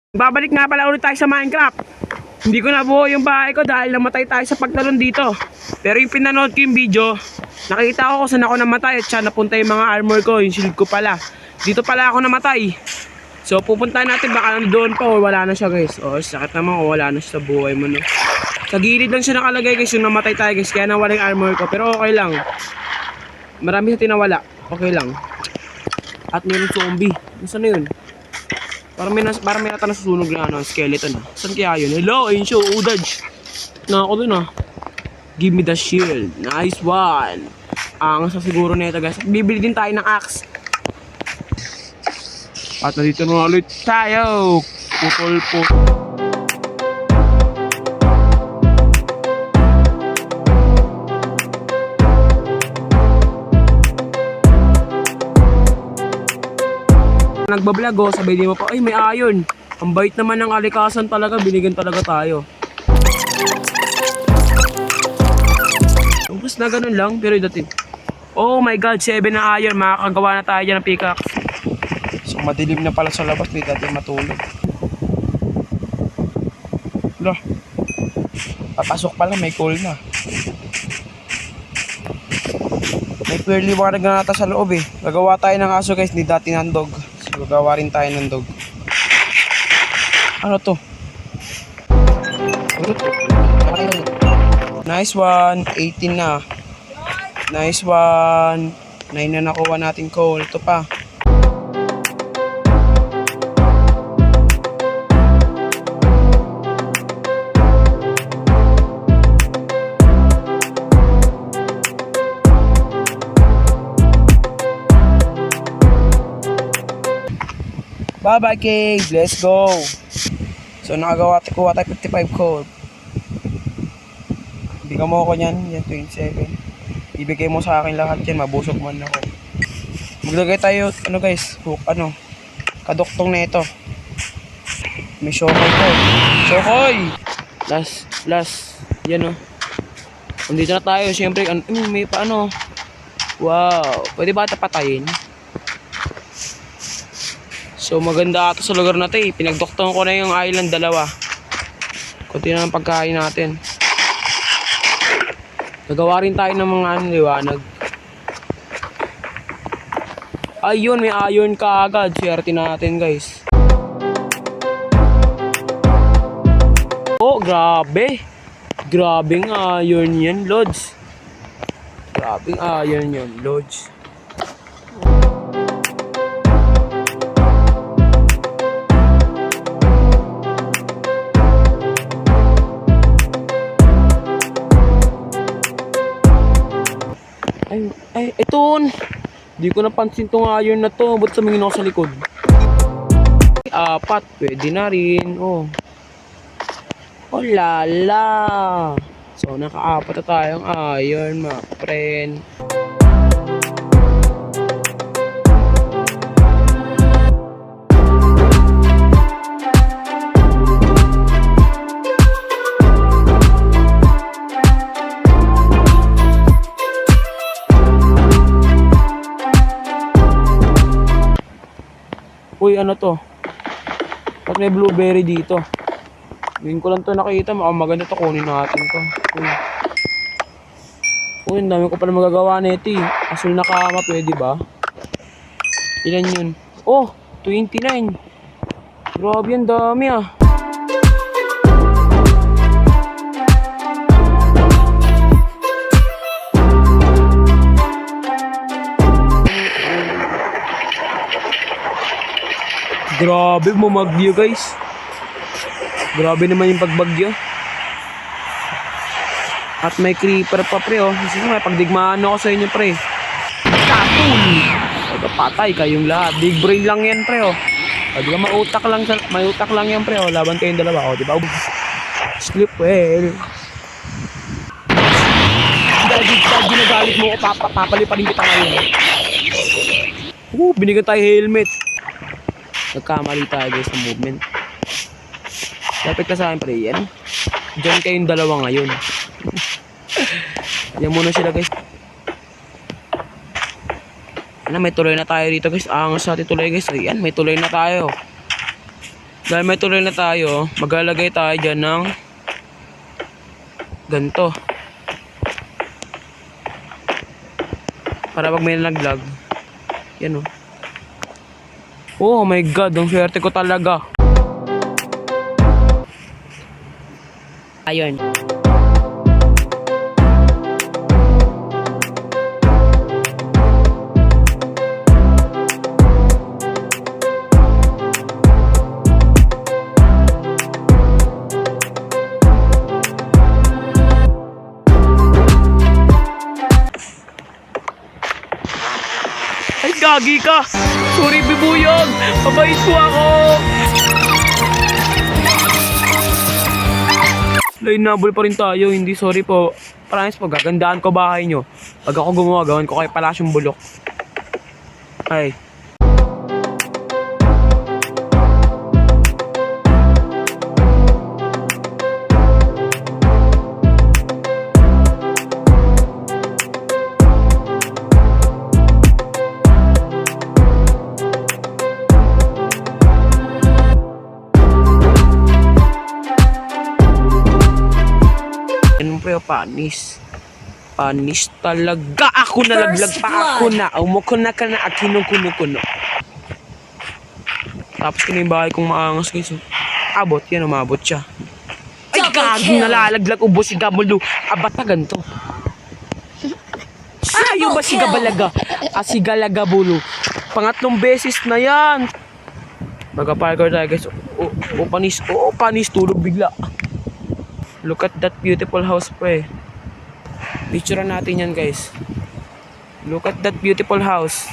Babalik nga pala ulit tayo sa Minecraft. Hindi ko nabuo yung bahay ko dahil namatay tayo sa pagtalon dito. Pero yung pinanood ko yung video, nakita ko kung saan ako namatay at siya napunta yung mga armor ko, yung shield ko pala. Dito pala ako namatay. So pupuntahan natin, baka doon pa o wala na siya guys. O sakit naman o wala na siya sa buhay mo no. Sa gilid lang siya nakalagay guys, yung namatay tayo guys, kaya nawala yung armor ko. Pero okay lang. Marami sa tinawala, okay lang. At mayroong zombie. Nasaan na yun? Parang may nata nasusunog na ano, skeleton. Saan kaya yun? Hello, ayun siya, udaj. Na ako dun Give me the shield. Nice one. Ang sa siguro nito guys. Bibili din tayo ng axe. At nandito na ulit tayo. Putol po. Nagbablog sabay di mo pa, ay may iron. Ang bait naman ng alikasan talaga, binigyan talaga tayo. Ubus na ganun lang, pero dati. Oh my god, 7 na iron, makakagawa na tayo dyan ng pickaxe. So madilim na pala sa labas, di dati matulog. Lo, papasok pala, may coal na. May purely mga nagnanata sa loob eh. Gagawa tayo ng aso guys, ni dati nandog. Gagawa rin tayo ng dog. Ano to? Nice one. 18 na. Nice one. 9 na nakuha natin coal. Ito pa. Bye-bye cave, let's go. So nakagawa kuha tayo 55 coal. Bigyan mo ako niyan, yan 27. Ibigay mo sa akin lahat yan, mabusog man ako. Maglagay tayo, ano guys, hook, ano, kaduktong na ito. May shokoy ko. Shokoy! Last, yan o. Nandito na tayo, syempre, may paano. Wow, pwede ba ito patayin? So maganda ito sa lugar na ito eh. Pinagdoktong ko na yung island dalawa. Kunti na ng pagkain natin. Nagawa rin tayo ng mga liwanag. Ayun, may iron ka agad. Swerte natin guys. Oh, grabe. Grabing iron yan, Lods. Grabing iron yan, Lods. Ay, ito. Hindi ko napansin tong iron na to. Ba't tumingin ako sa likod? Apat. Pwede na rin. Oh lala. So, nakaapat na tayong iron, mga friend. Uy, ano to? Ba't may blueberry dito? Ngayon ko lang to nakita. Maganda to. Kunin natin to. Uy, ang dami ko pala magagawa na ito eh. Asul na kama, pwede ba? Ilan yun? Oh, 29. Grabe, ang dami ah. Grabe, bumagyo guys. Grabe naman yung pagbagyo. At may creeper pa pre oh. Kasi may pagdigmaan ako sa inyo pre. Katul! Patay kayong lahat. Big brain lang yan pre oh. Di ba may utak lang yan pre oh. Laban kayong dalawa oh, di ba? Sleep well. Dahil ginagalit mo ko, papaliparin kita ngayon. Binigyan tayo helmet. Nagkamali tayo guys sa movement. Lapit ka sa akin pre. Yan. Diyan kayong dalawa ngayon. Yan muna sila guys. Ano, may tuloy na tayo dito guys. Angas natin tuloy guys. Ayan, may tuloy na tayo. Dahil may tuloy na tayo, maglalagay tayo dyan ng ganito. Para pag may nalaglag, yan o. Oh my god, ang swerte ko talaga. Ayun. Ay, gagi ka! Sorry, bibuyog! Pabait ko ako! Lainabol pa rin tayo, hindi sorry po. Promise po, gagandaan ko bahay nyo. Pag ako gumawa, gawin ko kay Palasyong Bulok. Ay. Ano pa yung panis? Panis talaga. Ako nalaglag pa ako na. Umuko na ka na. Akinong kuno-kuno. Tapos ko na yung bahay kong maangas guys. Abot. Yan, umabot siya. Ay, gagi nalalaglag. Ubo si Gamulo. Abat na ganito. Ayaw ba si Gabalaga? Si Galaga Bulo. Pangatlong beses na yan. Magka-parkour tayo guys. Panis. Panis. Tulog bigla. Look at that beautiful house, pre. Picturean natin yan, guys. Look at that beautiful house.